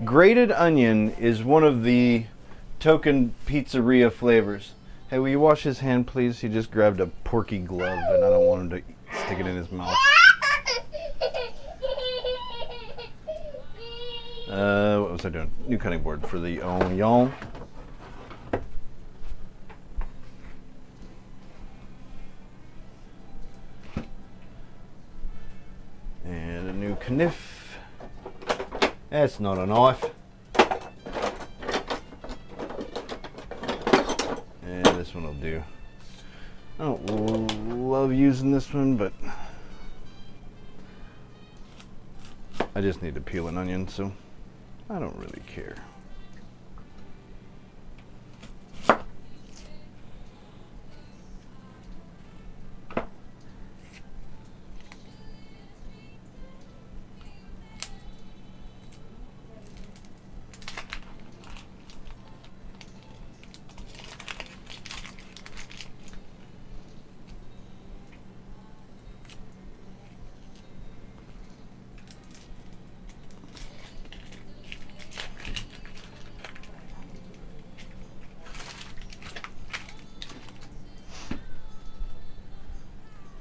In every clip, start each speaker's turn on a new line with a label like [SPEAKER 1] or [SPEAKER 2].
[SPEAKER 1] Grated onion is one of the token pizzeria flavors. Hey, will you wash his hand, please? He just grabbed a porky glove, and I don't want him to stick it in his mouth. What was I doing? New cutting board for the onion. And a new knife. That's not a knife. And this one will do. I don't love using this one, but I just need to peel an onion, so I don't really care.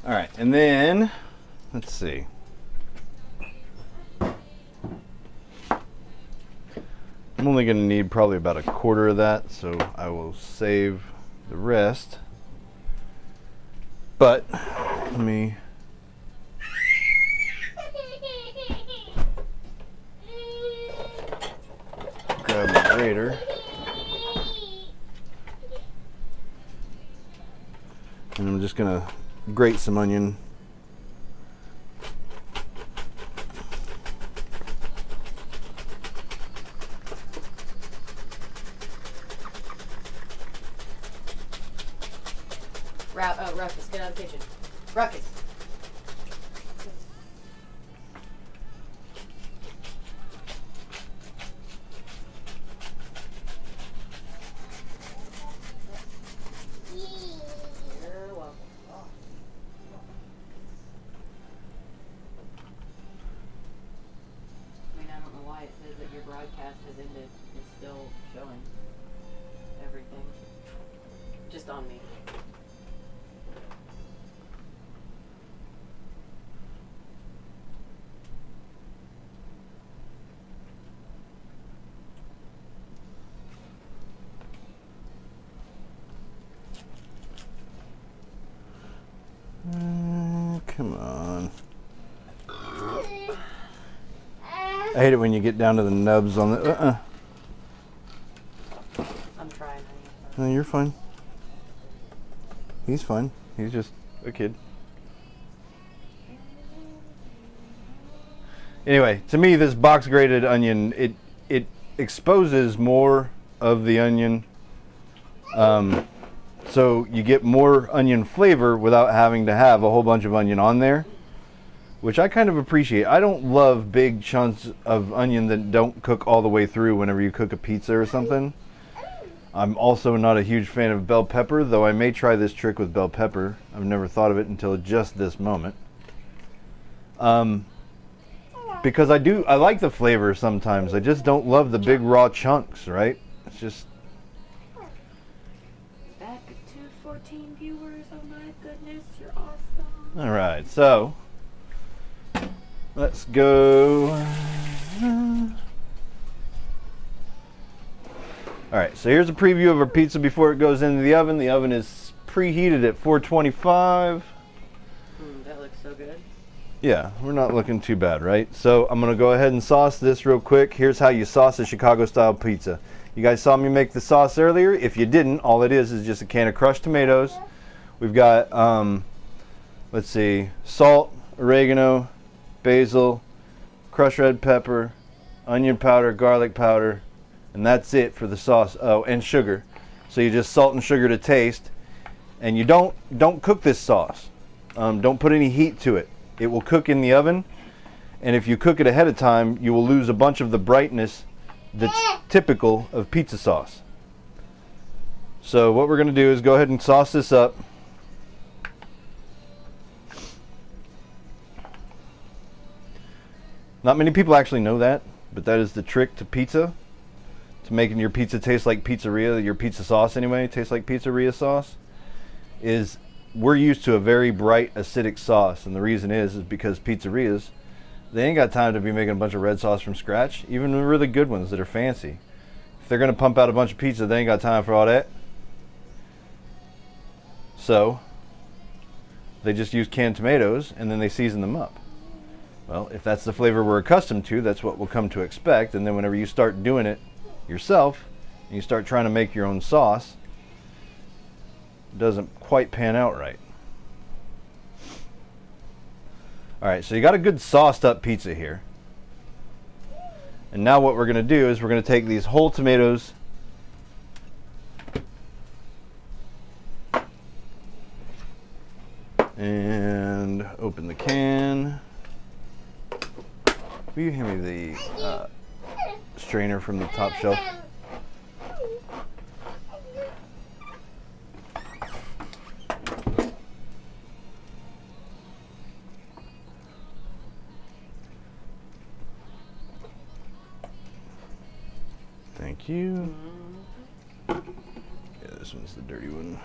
[SPEAKER 1] All right, and then, let's see. I'm only going to need probably about a quarter of that, so I will save the rest. But, let me... grab my grater. And I'm just going to grate some onion.
[SPEAKER 2] Ruckus, get out of the kitchen. Ruckus. Broadcast has ended. It's still showing everything. Just on me.
[SPEAKER 1] Come on. I hate it when you get down to the nubs on the.
[SPEAKER 2] I'm trying.
[SPEAKER 1] No, you're fine. He's fine. He's just a kid. Anyway, to me, this box grated onion it exposes more of the onion, so you get more onion flavor without having to have a whole bunch of onion on there, which I kind of appreciate. I don't love big chunks of onion that don't cook all the way through whenever you cook a pizza or something. I'm also not a huge fan of bell pepper, though I may try this trick with bell pepper. I've never thought of it until just this moment. Because I like the flavor sometimes. I just don't love the big raw chunks, right? It's just...
[SPEAKER 2] Back to 14 viewers, oh my goodness, you're awesome.
[SPEAKER 1] Alright, so... let's go. Alright, so here's a preview of our pizza before it goes into the oven. The oven is preheated at 425.
[SPEAKER 2] That looks so good.
[SPEAKER 1] Yeah, we're not looking too bad, right? So I'm going to go ahead and sauce this real quick. Here's how you sauce a Chicago-style pizza. You guys saw me make the sauce earlier. If you didn't, all it is just a can of crushed tomatoes. We've got, let's see, salt, oregano, basil, crushed red pepper, onion powder, garlic powder, and that's it for the sauce. Oh, and sugar. So you just salt and sugar to taste, and you don't cook this sauce. Don't put any heat to it. It will cook in the oven, and if you cook it ahead of time, you will lose a bunch of the brightness that's typical of pizza sauce. So what we're going to do is go ahead and sauce this up. Not many people actually know that, but that is the trick to pizza, to making your pizza taste like pizzeria, your pizza sauce anyway, tastes like pizzeria sauce, is we're used to a very bright acidic sauce, and the reason is because pizzerias, they ain't got time to be making a bunch of red sauce from scratch, even the really good ones that are fancy. If they're going to pump out a bunch of pizza, they ain't got time for all that. So they just use canned tomatoes and then they season them up. Well, if that's the flavor we're accustomed to, that's what we'll come to expect. And then whenever you start doing it yourself and you start trying to make your own sauce, it doesn't quite pan out right. All right, so you got a good sauced up pizza here. And now what we're going to do is we're going to take these whole tomatoes and open the can. Will you hand me the strainer from the top shelf? Thank you. Yeah, this one's the dirty one.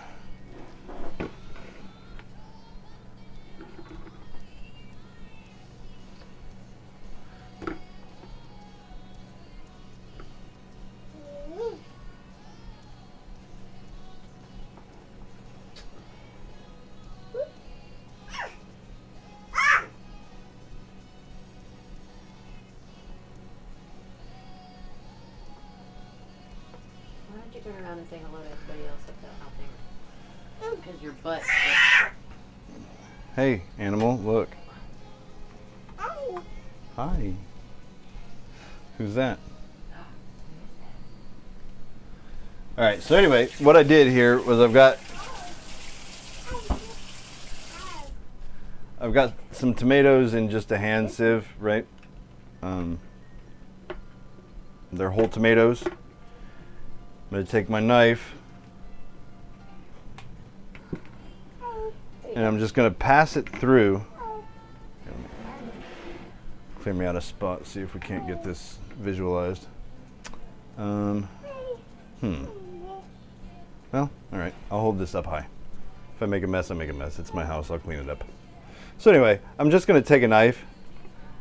[SPEAKER 3] Turn around and say hello to everybody else out there. Because your butt.
[SPEAKER 1] Hey, animal, look. Hi. Who's that? All right, so anyway, what I did here was I've got some tomatoes in just a hand sieve, right? They're whole tomatoes. I'm going to take my knife and I'm just going to pass it through. Clear me out a spot, see if we can't get this visualized. Well, all right, I'll hold this up high. If I make a mess, I make a mess. It's my house, I'll clean it up. So anyway, I'm just going to take a knife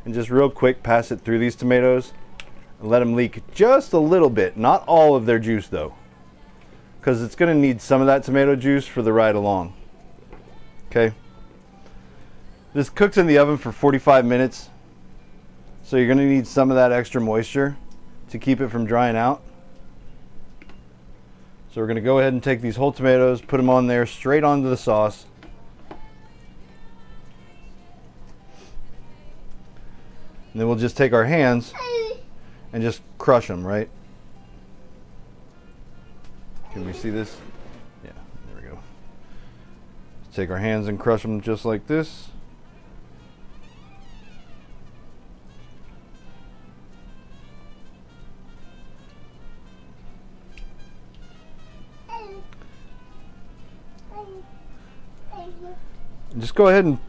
[SPEAKER 1] and just real quick pass it through these tomatoes. And let them leak just a little bit, not all of their juice though, because it's going to need some of that tomato juice for the ride along. Okay. This cooks in the oven for 45 minutes, so you're going to need some of that extra moisture to keep it from drying out. So we're going to go ahead and take these whole tomatoes, put them on there straight onto the sauce. And then we'll just take our hands and just crush them, right? Can we see this? Yeah, there we go. Let's take our hands and crush them just like this. And just go ahead and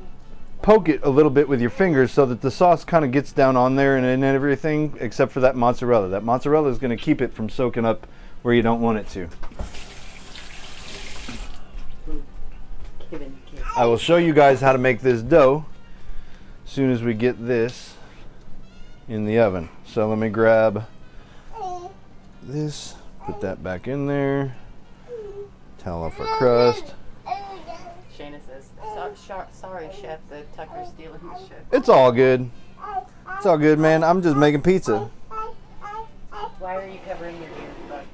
[SPEAKER 1] poke it a little bit with your fingers so that the sauce kind of gets down on there and everything except for that mozzarella. That mozzarella is going to keep it from soaking up where you don't want it to. I will show you guys how to make this dough as soon as we get this in the oven. So let me grab this, put that back in there, towel off our crust.
[SPEAKER 3] Shayna says, sorry, Chef, the Tucker's stealing the show.
[SPEAKER 1] It's all good. It's all good, man. I'm just making pizza.
[SPEAKER 3] Why are you covering your ear, bud?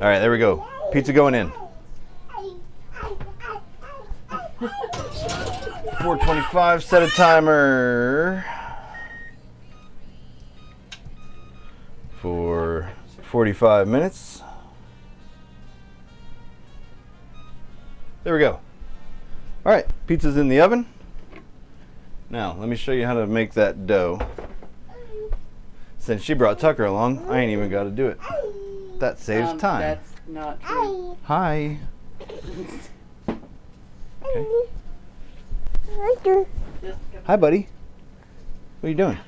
[SPEAKER 1] All right, there we go. Pizza going in. 425, set a timer for 45 minutes. There we go. All right, pizza's in the oven. Now, let me show you how to make that dough. Since she brought Tucker along, I ain't even got to do it. That saves time.
[SPEAKER 3] That's not true.
[SPEAKER 1] Hi. Okay.
[SPEAKER 3] Just come
[SPEAKER 1] Hi, buddy. What are you doing?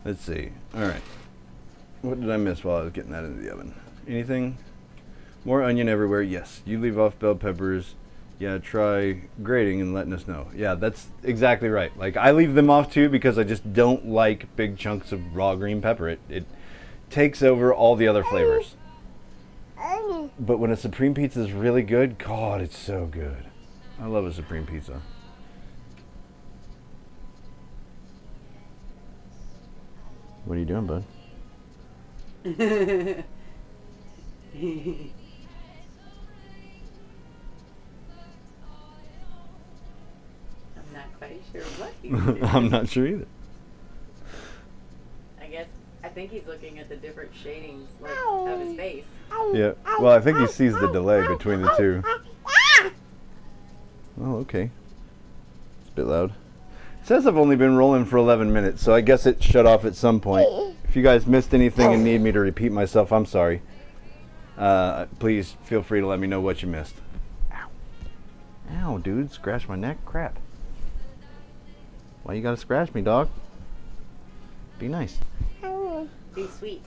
[SPEAKER 1] Let's see. All right. What did I miss while I was getting that into the oven? Anything? More onion everywhere. Yes. You leave off bell peppers. Yeah, try grating and letting us know. Yeah, that's exactly right. Like, I leave them off too because I just don't like big chunks of raw green pepper. It takes over all the other flavors. But when a Supreme Pizza is really good, God, it's so good. I love a Supreme Pizza. What are you doing, bud?
[SPEAKER 3] I'm not quite sure what he's doing.
[SPEAKER 1] I'm not sure either.
[SPEAKER 3] I think he's looking at the different shadings of his face.
[SPEAKER 1] Yeah. Well, I think he sees the delay between the two. Oh, okay. It's a bit loud. It says I've only been rolling for 11 minutes, so I guess it shut off at some point. If you guys missed anything and need me to repeat myself, I'm sorry. Please feel free to let me know what you missed. Ow. Ow, dude. Scratch my neck? Crap. Why you gotta scratch me, dog? Be nice.
[SPEAKER 3] Be sweet.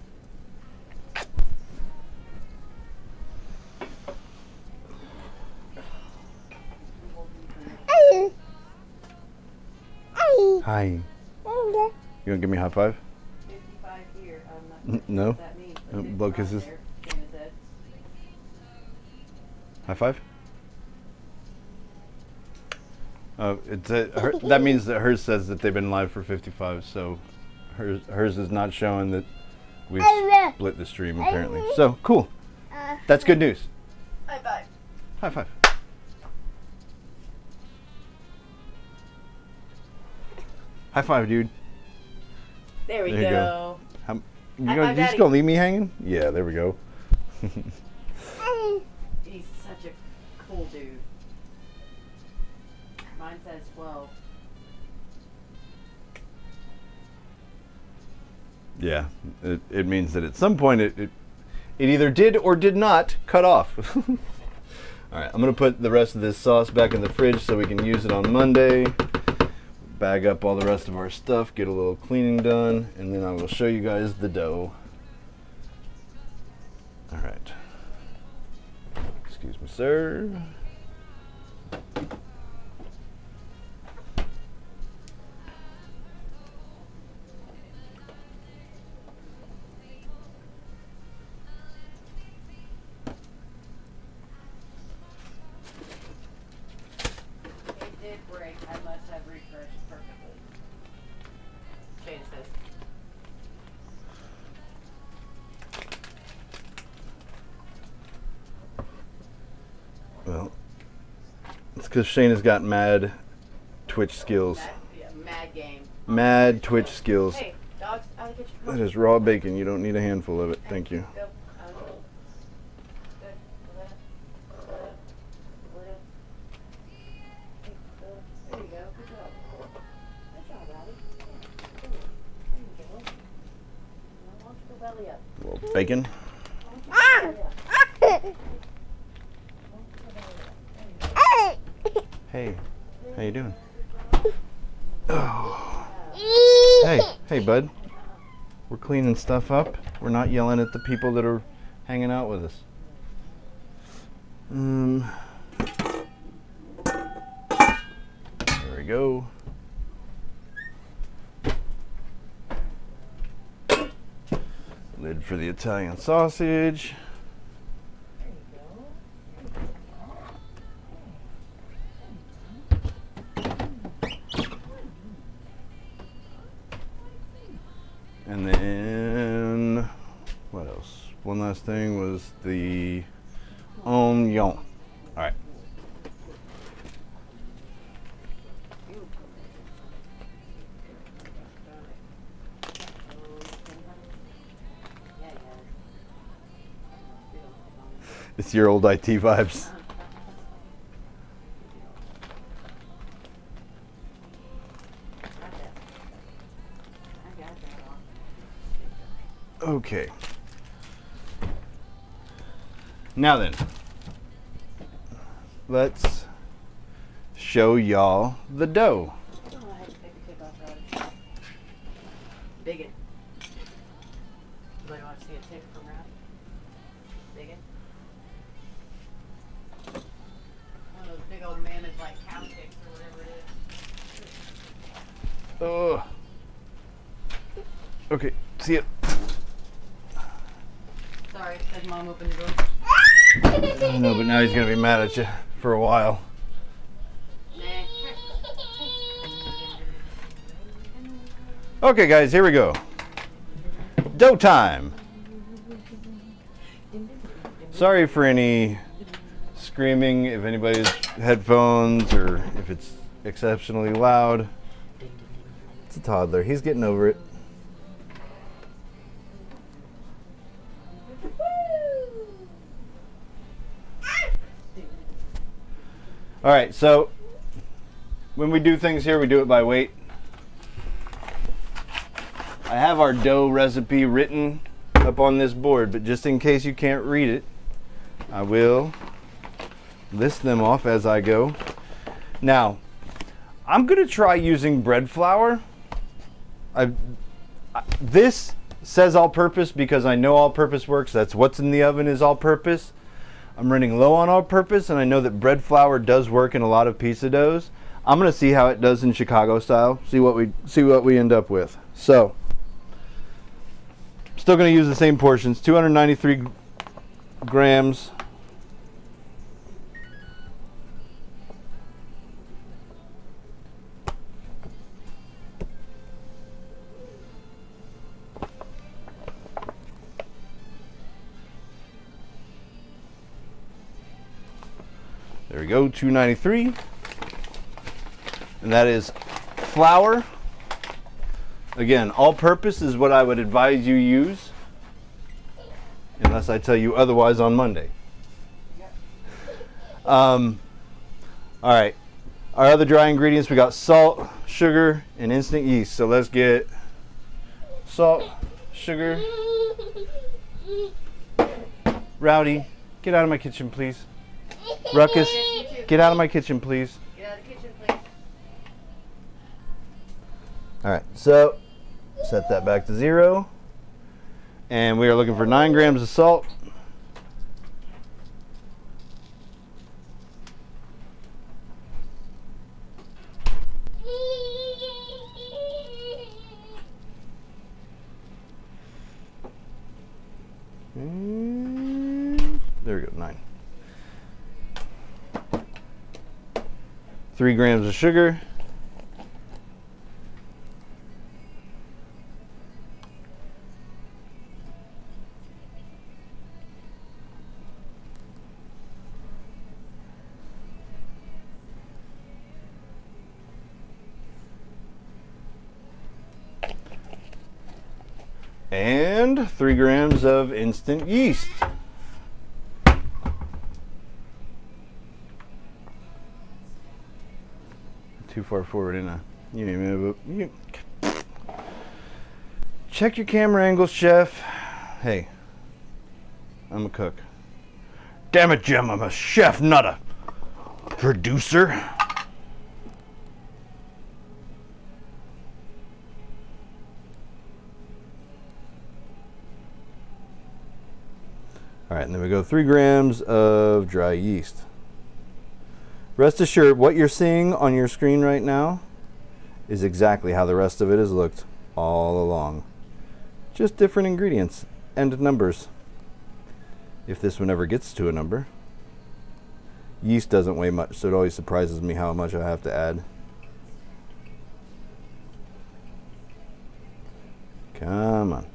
[SPEAKER 1] Hi. You gonna give me a high five?
[SPEAKER 3] 55 here. I'm not sure
[SPEAKER 1] No?
[SPEAKER 3] what that means. but
[SPEAKER 1] Blow
[SPEAKER 3] 55
[SPEAKER 1] kisses?
[SPEAKER 3] there, Shana said.
[SPEAKER 1] High five? That means that hers says that they've been live for 55, so hers is not showing that we've split the stream apparently. So, cool. That's good news.
[SPEAKER 3] High five.
[SPEAKER 1] High five. High five, dude.
[SPEAKER 3] There we
[SPEAKER 1] There you
[SPEAKER 3] go.
[SPEAKER 1] You
[SPEAKER 3] High five,
[SPEAKER 1] just
[SPEAKER 3] Daddy.
[SPEAKER 1] gonna leave me hanging? Yeah, there we go.
[SPEAKER 3] He's such a cool dude. Mine says 12.
[SPEAKER 1] Yeah, it means that at some point it either did or did not cut off. All right, I'm gonna put the rest of this sauce back in the fridge so we can use it on Monday. Bag up all the rest of our stuff, get a little cleaning done, and then I will show you guys the dough. All right. Excuse me, sir.
[SPEAKER 3] It did break. I must have refreshed perfectly. Shana says.
[SPEAKER 1] Well, it's because Shayna's got mad Twitch skills.
[SPEAKER 3] Mad game.
[SPEAKER 1] Mad Twitch skills.
[SPEAKER 3] Hey, dogs, out of the kitchen.
[SPEAKER 1] That is raw bacon. You don't need a handful of it. Thank you.
[SPEAKER 3] Go. Good. Pull that up. Pull that up. Pull it up. Hey, there you go. Good job. Good job, Robbie. There you go. Now, why don't you go belly up?
[SPEAKER 1] A little bacon.
[SPEAKER 3] Why don't you go belly up? Why don't you go belly up? There you go.
[SPEAKER 1] Hey, how you doing? Oh. Hey, bud. We're cleaning stuff up. We're not yelling at the people that are hanging out with us. There we go. Lid for the Italian sausage. And then, what else? One last thing was the onion. All right. It's your old IT vibes. Okay. Now then, let's show y'all the dough.
[SPEAKER 3] Oh, I had to take the tip off Rowdy. Biggin. Anybody want to see a tip from Rowdy? Biggin. One of those big old mammoth like cow ticks or whatever it is.
[SPEAKER 1] Oh. Okay, see it.
[SPEAKER 3] Sorry, said Mom opened the door.
[SPEAKER 1] No, but now he's gonna be mad at you for a while. Okay, guys, here we go. Dough time. Sorry for any screaming if anybody's headphones or if it's exceptionally loud. It's a toddler. He's getting over it. All right, so when we do things here, we do it by weight. I have our dough recipe written up on this board, but just in case you can't read it, I will list them off as I go. Now, I'm gonna try using bread flour. This says all-purpose because I know all-purpose works. That's what's in the oven is all-purpose. I'm running low on all-purpose, and I know that bread flour does work in a lot of pizza doughs. I'm gonna see how it does in Chicago style. See what we end up with. So, still gonna use the same portions. 293 grams. There we go, 293. And that is flour. Again, all-purpose is what I would advise you use, unless I tell you otherwise on Monday. All right, our other dry ingredients, we got salt, sugar, and instant yeast. So let's get salt, sugar. Rowdy, get out of my kitchen, please. Ruckus, get out of my kitchen, please.
[SPEAKER 3] Get out of the kitchen, please.
[SPEAKER 1] All right, so set that back to 0. And we are looking for 9 grams of salt. And there we go, 9. 3 grams of sugar. And 3 grams of instant yeast. Too far forward, isn't I? You need to move up. Check your camera angles, chef. Hey, I'm a cook. Damn it, Jim, I'm a chef, not a producer. All right, and then we go 3 grams of dry yeast. Rest assured, what you're seeing on your screen right now is exactly how the rest of it has looked all along. Just different ingredients and numbers. If this one ever gets to a number. Yeast doesn't weigh much, so it always surprises me how much I have to add. Come on.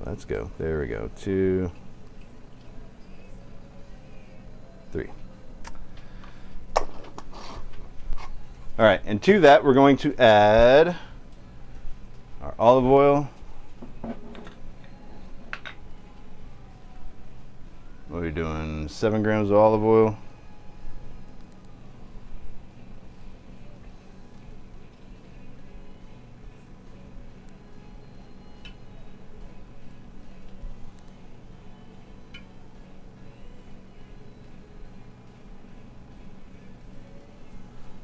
[SPEAKER 1] Let's go. There we go. 2, 3. All right, and to that we're going to add our olive oil. What are we doing? 7 grams of olive oil.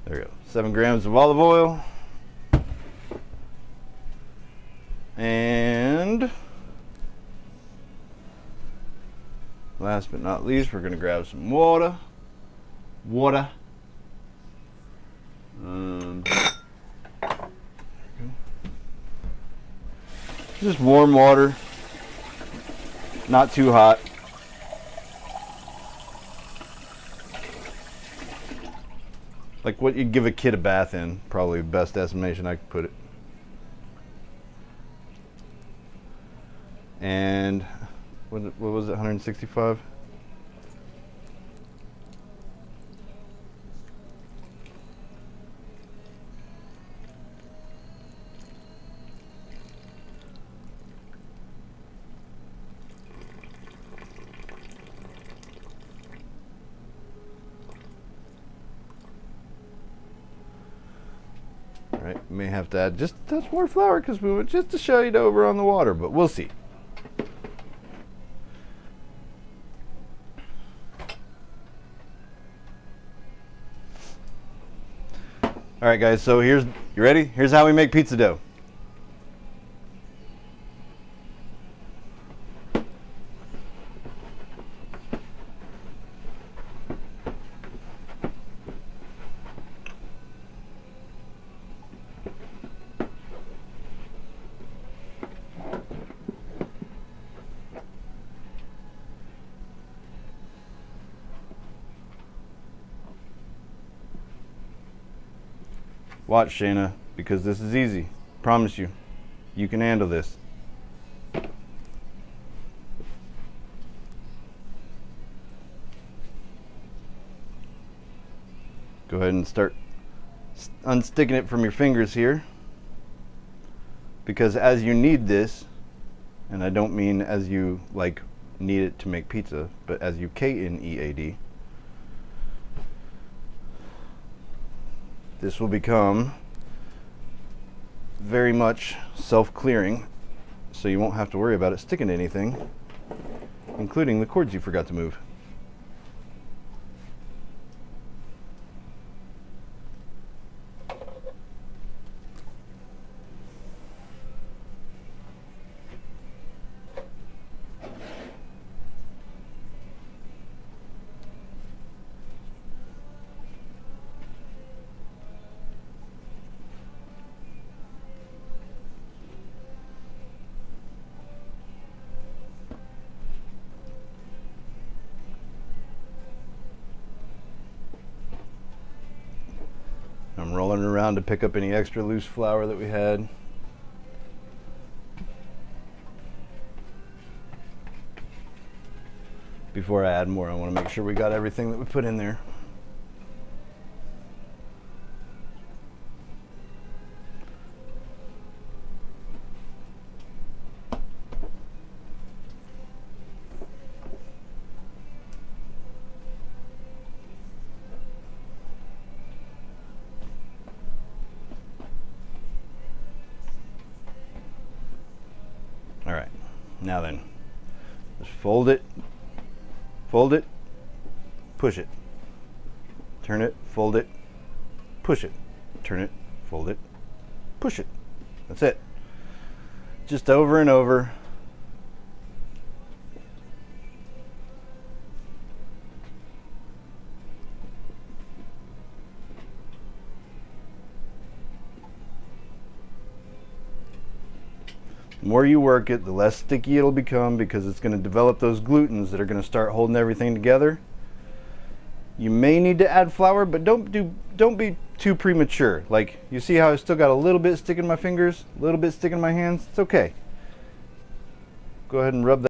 [SPEAKER 1] There we go. 7 grams of olive oil. And last but not least, we're going to grab some water. Just warm water, not too hot. Like what you'd give a kid a bath in, probably the best estimation I could put it. And what was it, 165? Right, may have to add just a touch more flour because we want just to show you over on the water, but we'll see. All right, guys, so you ready? Here's how we make pizza dough. Watch, Shayna, because this is easy. Promise you. You can handle this. Go ahead and start unsticking it from your fingers here. Because as you knead this, and I don't mean as you like knead it to make pizza, but as you K-N-E-A-D, this will become very much self-clearing, so you won't have to worry about it sticking to anything, including the cords you forgot to move. I'm rolling it around to pick up any extra loose flour that we had. Before I add more, I want to make sure we got everything that we put in there. All right, now then, just fold it, push it, turn it, fold it, push it, turn it, fold it, push it. That's it. Just over and over. The more you work it, the less sticky it'll become because it's going to develop those glutens that are going to start holding everything together. You may need to add flour, but don't be too premature. Like, you see how I still got a little bit sticking in my fingers, a little bit sticking in my hands? It's okay. Go ahead and rub that.